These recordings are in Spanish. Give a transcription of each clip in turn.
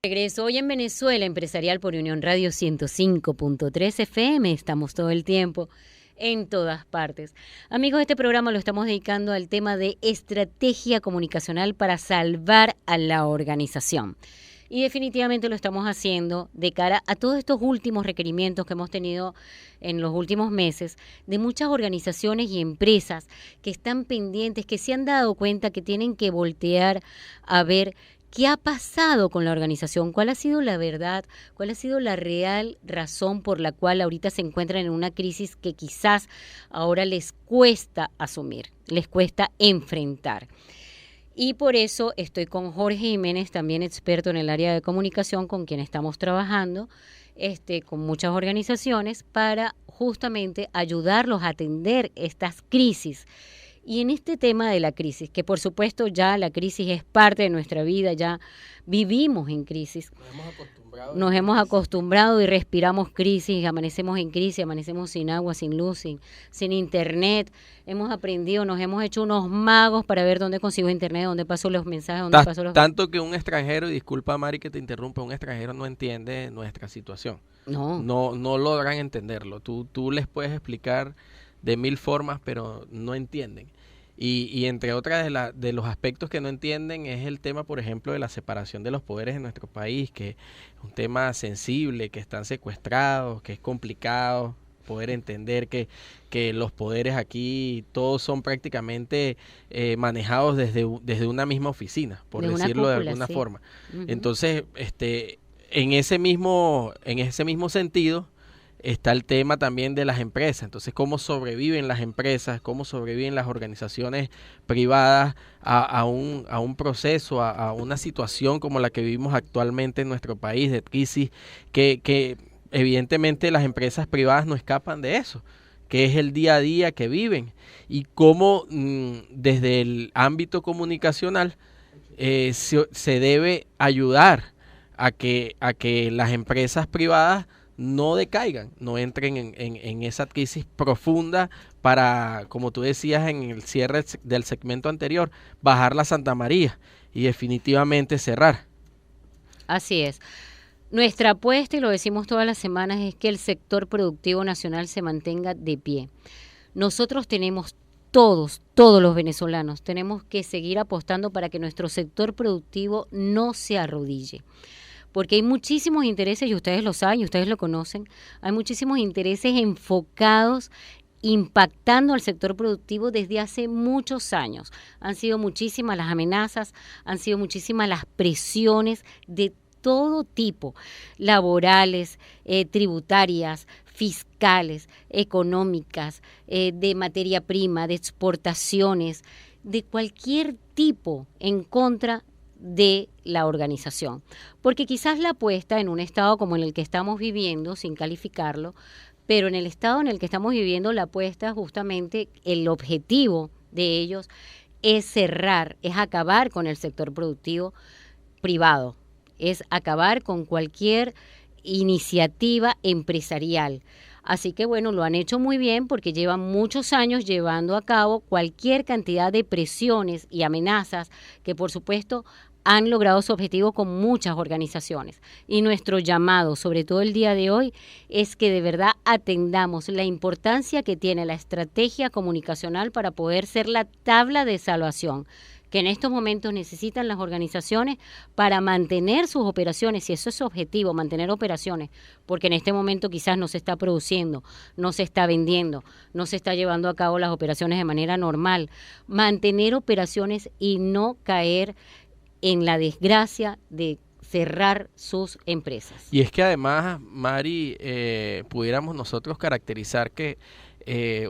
Regreso hoy en Venezuela Empresarial por Unión Radio 105.3 FM. Estamos todo el tiempo en todas partes. Amigos, este programa lo estamos dedicando al tema de estrategia comunicacional para salvar a la organización. Y definitivamente lo estamos haciendo de cara a todos estos últimos requerimientos que hemos tenido en los últimos meses de muchas organizaciones y empresas que están pendientes, que se han dado cuenta que tienen que voltear a ver ¿qué ha pasado con la organización? ¿Cuál ha sido la verdad? ¿Cuál ha sido la real razón por la cual ahorita se encuentran en una crisis que quizás ahora les cuesta asumir, les cuesta enfrentar? Y por eso estoy con Jorge Jiménez, también experto en el área de comunicación, con quien estamos trabajando con muchas organizaciones para justamente ayudarlos a atender estas crisis. Y en este tema de la crisis, que por supuesto ya la crisis es parte de nuestra vida, ya vivimos en crisis. Nos hemos acostumbrado y respiramos crisis, amanecemos en crisis, amanecemos sin agua, sin luz, sin internet. Hemos aprendido, nos hemos hecho unos magos para ver dónde consigo internet, dónde paso los mensajes, dónde paso los... Tanto que un extranjero, y disculpa Mari que te interrumpa, un extranjero no entiende nuestra situación. No logran entenderlo. Tú les puedes explicar de mil formas, pero no entienden. Y entre otras de los aspectos que no entienden es el tema, por ejemplo, de la separación de los poderes en nuestro país, que es un tema sensible, que están secuestrados, que es complicado poder entender que los poderes aquí todos son prácticamente manejados desde una misma oficina, por decirlo cúpula, de alguna forma. Uh-huh. Entonces, en ese mismo sentido, está el tema también de las empresas. Entonces, cómo sobreviven las empresas, cómo sobreviven las organizaciones privadas a un proceso, a una situación como la que vivimos actualmente en nuestro país de crisis, que evidentemente las empresas privadas no escapan de eso, que es el día a día que viven, y cómo desde el ámbito comunicacional se debe ayudar a que las empresas privadas no decaigan, no entren en esa crisis profunda para, como tú decías en el cierre del segmento anterior, bajar la Santa María y definitivamente cerrar. Así es. Nuestra apuesta, y lo decimos todas las semanas, es que el sector productivo nacional se mantenga de pie. Nosotros tenemos todos los venezolanos, tenemos que seguir apostando para que nuestro sector productivo no se arrodille. Porque hay muchísimos intereses, y ustedes lo saben, y ustedes lo conocen, hay muchísimos intereses enfocados, impactando al sector productivo desde hace muchos años. Han sido muchísimas las amenazas, han sido muchísimas las presiones de todo tipo, laborales, tributarias, fiscales, económicas, de materia prima, de exportaciones, de cualquier tipo en contra de la organización, porque quizás la apuesta en un estado como en el que estamos viviendo, sin calificarlo, pero en el estado en el que estamos viviendo, la apuesta justamente, el objetivo de ellos es cerrar, es acabar con el sector productivo privado, es acabar con cualquier iniciativa empresarial. Así que bueno, lo han hecho muy bien porque llevan muchos años llevando a cabo cualquier cantidad de presiones y amenazas que por supuesto han logrado su objetivo con muchas organizaciones. Y nuestro llamado, sobre todo el día de hoy, es que de verdad atendamos la importancia que tiene la estrategia comunicacional para poder ser la tabla de salvación que en estos momentos necesitan las organizaciones para mantener sus operaciones, si eso es su objetivo, mantener operaciones, porque en este momento quizás no se está produciendo, no se está vendiendo, no se está llevando a cabo las operaciones de manera normal. Mantener operaciones y no caer en la desgracia de cerrar sus empresas. Y es que además, Mari, pudiéramos nosotros caracterizar que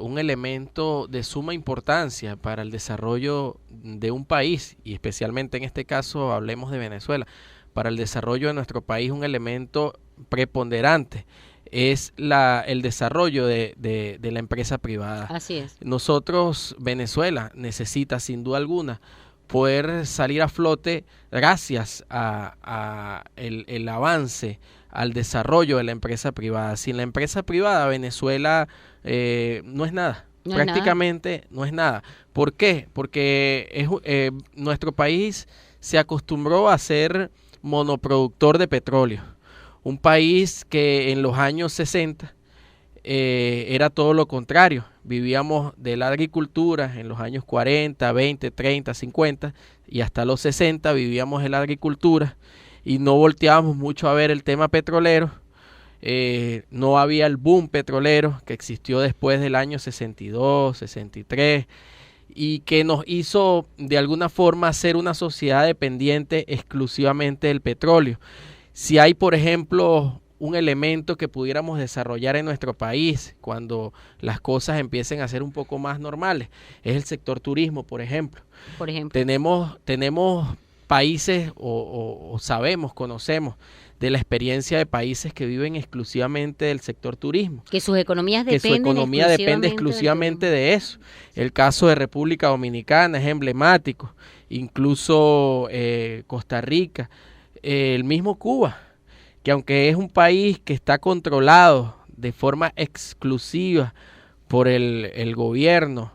un elemento de suma importancia para el desarrollo de un país, y especialmente en este caso hablemos de Venezuela, para el desarrollo de nuestro país un elemento preponderante es el desarrollo de la empresa privada. Así es. Nosotros, Venezuela, necesita sin duda alguna poder salir a flote gracias a el avance, al desarrollo de la empresa privada. Sin la empresa privada, Venezuela no es nada. Prácticamente no es nada. ¿Por qué? Porque nuestro país se acostumbró a ser monoproductor de petróleo. Un país que en los años 60 era todo lo contrario. Vivíamos de la agricultura en los años 40, 20, 30, 50 y hasta los 60 vivíamos de la agricultura y no volteábamos mucho a ver el tema petrolero. No había el boom petrolero que existió después del año 62, 63 y que nos hizo de alguna forma ser una sociedad dependiente exclusivamente del petróleo. Si hay, por ejemplo, un elemento que pudiéramos desarrollar en nuestro país cuando las cosas empiecen a ser un poco más normales, es el sector turismo, por ejemplo. Tenemos países o sabemos, conocemos de la experiencia de países que viven exclusivamente del sector turismo. Que sus economías depende exclusivamente de eso. El caso de República Dominicana es emblemático, incluso Costa Rica, el mismo Cuba, que aunque es un país que está controlado de forma exclusiva por el gobierno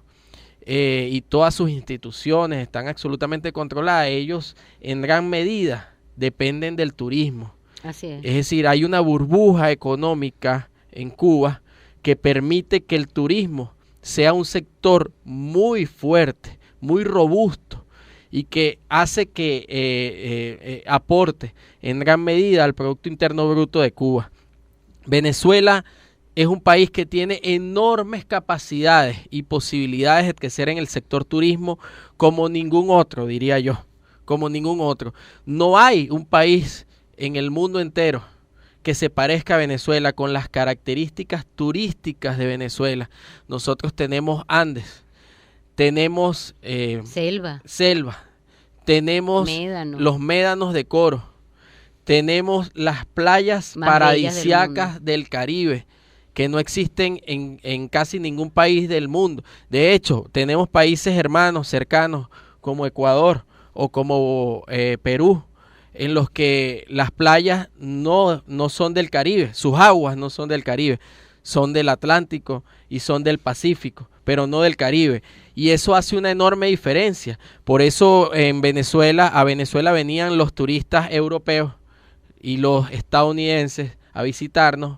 y todas sus instituciones están absolutamente controladas, ellos en gran medida dependen del turismo. Así es. Es decir, hay una burbuja económica en Cuba que permite que el turismo sea un sector muy fuerte, muy robusto y que hace que aporte en gran medida al Producto Interno Bruto de Cuba. Venezuela es un país que tiene enormes capacidades y posibilidades de crecer en el sector turismo como ningún otro, diría yo, como ningún otro. No hay un país en el mundo entero que se parezca a Venezuela con las características turísticas de Venezuela. Nosotros tenemos Andes, tenemos selva, tenemos los médanos de Coro, tenemos las playas más paradisíacas del Caribe, que no existen en casi ningún país del mundo. De hecho, tenemos países hermanos, cercanos, como Ecuador o como Perú, en los que las playas no son del Caribe, sus aguas no son del Caribe, son del Atlántico y son del Pacífico, pero no del Caribe. Y eso hace una enorme diferencia. Por eso a Venezuela venían los turistas europeos y los estadounidenses a visitarnos,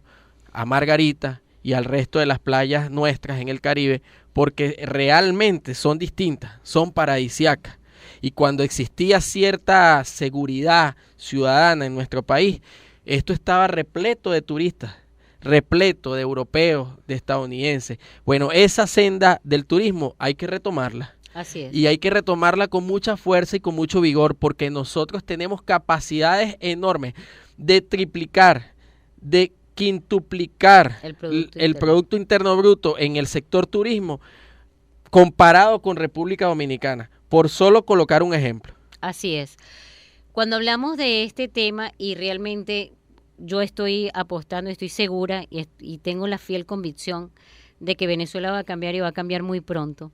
a Margarita y al resto de las playas nuestras en el Caribe, porque realmente son distintas, son paradisíacas. Y cuando existía cierta seguridad ciudadana en nuestro país, esto estaba repleto de turistas, repleto de europeos, de estadounidenses. Bueno, esa senda del turismo hay que retomarla. Así es. Y hay que retomarla con mucha fuerza y con mucho vigor, porque nosotros tenemos capacidades enormes de triplicar, de quintuplicar el Producto Interno Bruto en el sector turismo comparado con República Dominicana, por solo colocar un ejemplo. Así es. Cuando hablamos de este tema, y realmente yo estoy apostando, estoy segura y tengo la fiel convicción de que Venezuela va a cambiar y va a cambiar muy pronto.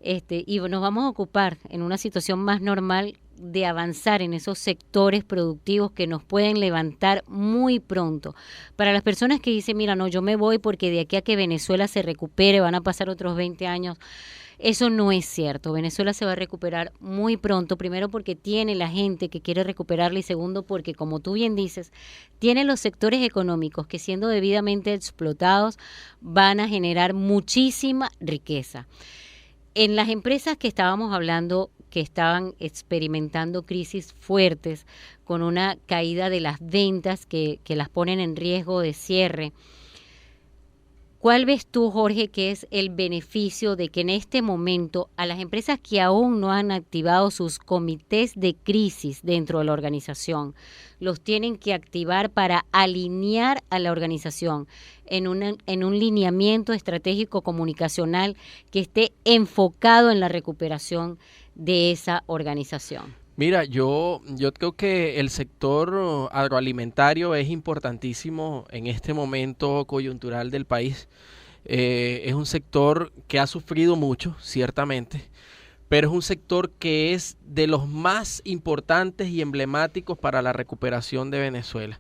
Y nos vamos a ocupar en una situación más normal de avanzar en esos sectores productivos que nos pueden levantar muy pronto. Para las personas que dicen, mira, no, yo me voy porque de aquí a que Venezuela se recupere van a pasar otros 20 años, eso no es cierto. Venezuela se va a recuperar muy pronto, primero porque tiene la gente que quiere recuperarla y segundo porque, como tú bien dices, tiene los sectores económicos que siendo debidamente explotados van a generar muchísima riqueza. En las empresas que estábamos hablando, que estaban experimentando crisis fuertes, con una caída de las ventas que las ponen en riesgo de cierre, ¿cuál ves tú, Jorge, que es el beneficio de que en este momento a las empresas que aún no han activado sus comités de crisis dentro de la organización, los tienen que activar para alinear a la organización en un lineamiento estratégico comunicacional que esté enfocado en la recuperación de esa organización? Mira, yo creo que el sector agroalimentario es importantísimo en este momento coyuntural del país. Es un sector que ha sufrido mucho, ciertamente, pero es un sector que es de los más importantes y emblemáticos para la recuperación de Venezuela.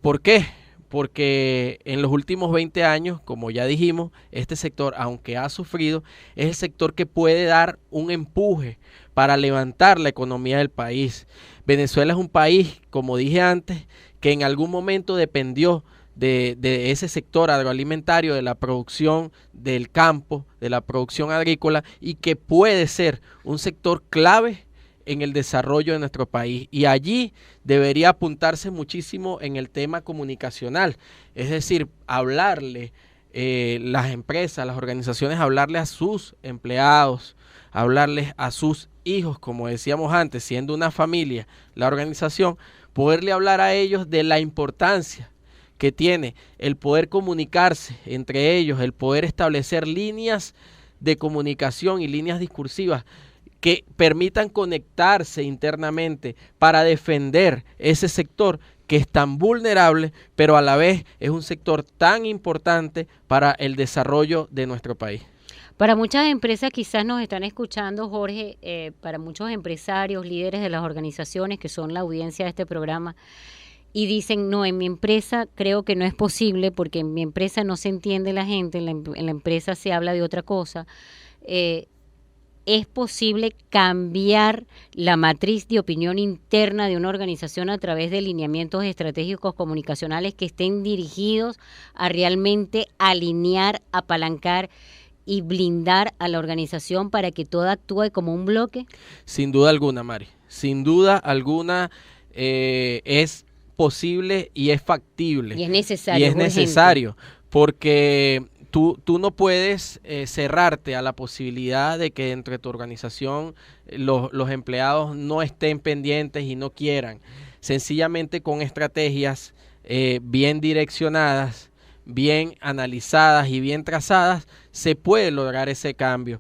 ¿Por qué? Porque en los últimos 20 años, como ya dijimos, este sector, aunque ha sufrido, es el sector que puede dar un empuje para levantar la economía del país. Venezuela es un país, como dije antes, que en algún momento dependió de ese sector agroalimentario, de la producción del campo, de la producción agrícola, y que puede ser un sector clave en el desarrollo de nuestro país. Y allí debería apuntarse muchísimo en el tema comunicacional, es decir, hablarle las empresas, las organizaciones, hablarle a sus empleados, hablarles a sus hijos, como decíamos antes, siendo una familia la organización, poderle hablar a ellos de la importancia que tiene el poder comunicarse entre ellos, el poder establecer líneas de comunicación y líneas discursivas que permitan conectarse internamente para defender ese sector que es tan vulnerable, pero a la vez es un sector tan importante para el desarrollo de nuestro país. Para muchas empresas quizás nos están escuchando, Jorge, para muchos empresarios, líderes de las organizaciones que son la audiencia de este programa, y dicen, no, en mi empresa creo que no es posible porque en mi empresa no se entiende la gente, en la empresa se habla de otra cosa. ¿Es posible cambiar la matriz de opinión interna de una organización a través de lineamientos estratégicos comunicacionales que estén dirigidos a realmente alinear, apalancar y blindar a la organización para que todo actúe como un bloque? Sin duda alguna, Mari. Sin duda alguna es posible y es factible. Y es necesario. Y es necesario, porque tú no puedes cerrarte a la posibilidad de que dentro de tu organización los empleados no estén pendientes y no quieran. Sencillamente con estrategias bien direccionadas, bien analizadas y bien trazadas, se puede lograr ese cambio.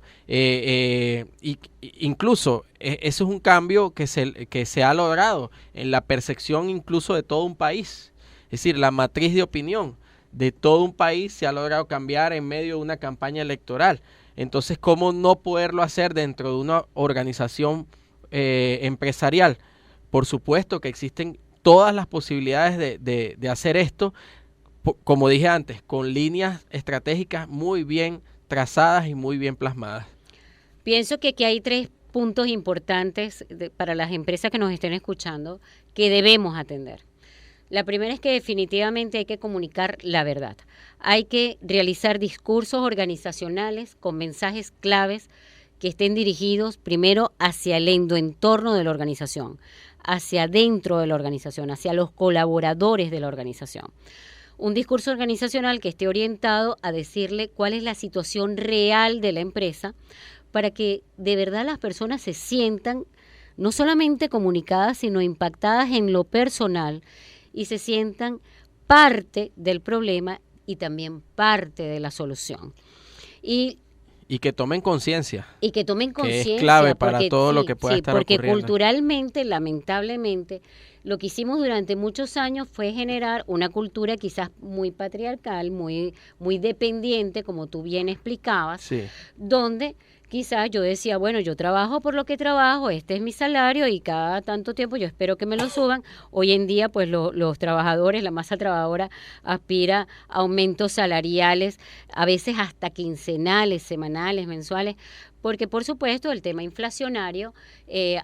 Incluso eso es un cambio que se ha logrado en la percepción incluso de todo un país. Es decir, la matriz de opinión de todo un país se ha logrado cambiar en medio de una campaña electoral. Entonces, ¿cómo no poderlo hacer dentro de una organización empresarial? Por supuesto que existen todas las posibilidades de hacer esto, como dije antes, con líneas estratégicas muy bien trazadas y muy bien plasmadas. Pienso que aquí hay 3 puntos importantes para las empresas que nos estén escuchando que debemos atender. La primera es que definitivamente hay que comunicar la verdad. Hay que realizar discursos organizacionales con mensajes claves que estén dirigidos primero hacia el entorno de la organización, hacia dentro de la organización, hacia los colaboradores de la organización. Un discurso organizacional que esté orientado a decirle cuál es la situación real de la empresa para que de verdad las personas se sientan no solamente comunicadas, sino impactadas en lo personal y se sientan parte del problema y también parte de la solución. Y que tomen conciencia. Y que tomen conciencia. Que es clave para todo lo que pueda estar ocurriendo. Porque culturalmente, lamentablemente, lo que hicimos durante muchos años fue generar una cultura quizás muy patriarcal, muy dependiente, como tú bien explicabas, sí, donde quizás yo decía, bueno, yo trabajo por lo que trabajo, este es mi salario y cada tanto tiempo yo espero que me lo suban. Hoy en día, pues los trabajadores, la masa trabajadora aspira a aumentos salariales, a veces hasta quincenales, semanales, mensuales, porque por supuesto el tema inflacionario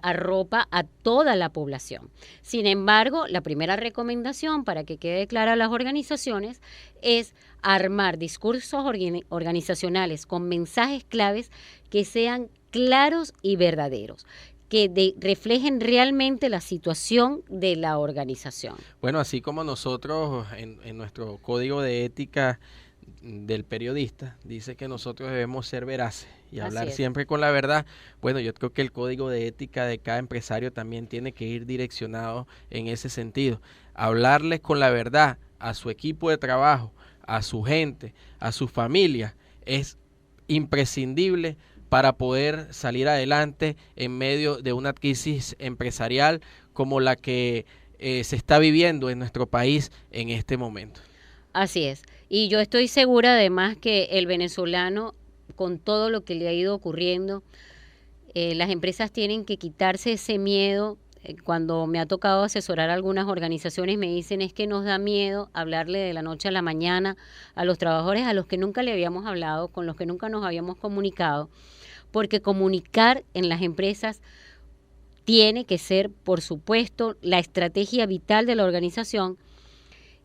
arropa a toda la población. Sin embargo, la primera recomendación para que quede clara a las organizaciones es armar discursos organizacionales con mensajes claves que sean claros y verdaderos, que reflejen realmente la situación de la organización. Bueno, así como nosotros en nuestro código de ética del periodista dice que nosotros debemos ser veraces y hablar siempre con la verdad. Bueno, yo creo que el código de ética de cada empresario también tiene que ir direccionado en ese sentido. Hablarles con la verdad a su equipo de trabajo, a su gente, a su familia, es imprescindible para poder salir adelante en medio de una crisis empresarial como la que se está viviendo en nuestro país en este momento. Así es. Y yo estoy segura además que el venezolano, con todo lo que le ha ido ocurriendo, las empresas tienen que quitarse ese miedo. Cuando me ha tocado asesorar a algunas organizaciones me dicen es que nos da miedo hablarle de la noche a la mañana a los trabajadores a los que nunca le habíamos hablado, con los que nunca nos habíamos comunicado, porque comunicar en las empresas tiene que ser, por supuesto, la estrategia vital de la organización,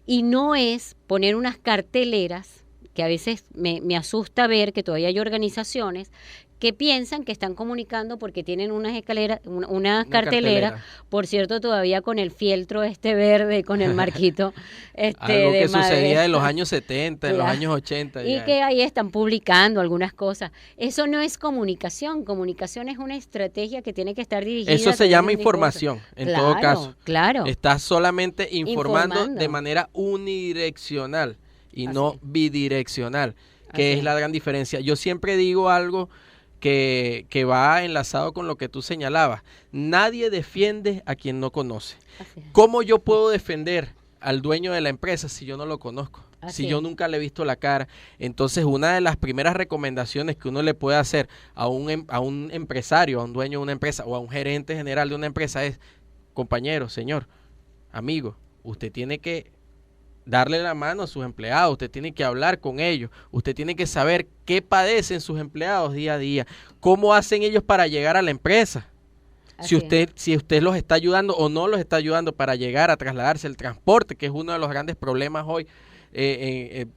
y no es poner unas carteleras, que a veces me asusta ver que todavía hay organizaciones que piensan que están comunicando porque tienen unas escaleras, una cartelera, por cierto, todavía con el fieltro verde, con el marquito algo de que madera. Sucedía en los años 70, en los años 80. Y que ahí están publicando algunas cosas. Eso no es comunicación es una estrategia que tiene que estar dirigida. Eso se llama información, en todo caso. Claro. Estás solamente informando de manera unidireccional y no bidireccional, que es la gran diferencia. Yo siempre digo algo que va enlazado con lo que tú señalabas. Nadie defiende a quien no conoce. ¿Cómo yo puedo defender al dueño de la empresa si yo no lo conozco? Si yo nunca le he visto la cara. Entonces, una de las primeras recomendaciones que uno le puede hacer a un empresario, a un dueño de una empresa o a un gerente general de una empresa es: compañero, señor, amigo, usted tiene que darle la mano a sus empleados, usted tiene que hablar con ellos, usted tiene que saber qué padecen sus empleados día a día, cómo hacen ellos para llegar a la empresa. Si usted los está ayudando o no los está ayudando para llegar a trasladarse, el transporte, que es uno de los grandes problemas hoy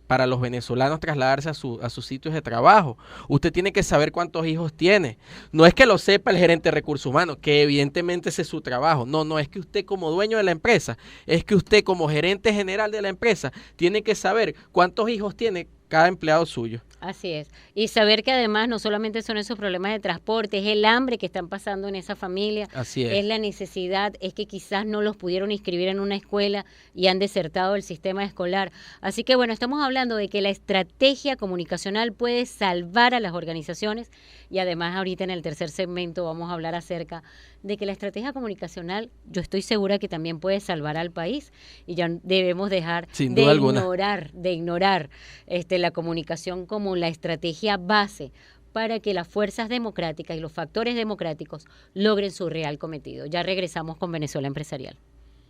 para los venezolanos, trasladarse a sus sitios de trabajo. Usted tiene que saber cuántos hijos tiene. No es que lo sepa el gerente de recursos humanos, que evidentemente ese es su trabajo. No, es que usted como dueño de la empresa, es que usted como gerente general de la empresa tiene que saber cuántos hijos tiene cada empleado suyo. Así es. Y saber que además no solamente son esos problemas de transporte, es el hambre que están pasando en esa familia. Así es. Es la necesidad, es que quizás no los pudieron inscribir en una escuela y han desertado del sistema escolar. Así que bueno, estamos hablando de que la estrategia comunicacional puede salvar a las organizaciones, y además ahorita en el tercer segmento vamos a hablar acerca de que la estrategia comunicacional, yo estoy segura que también puede salvar al país, y ya debemos dejar de ignorar la comunicación como la estrategia base para que las fuerzas democráticas y los factores democráticos logren su real cometido. Ya regresamos con Venezuela Empresarial.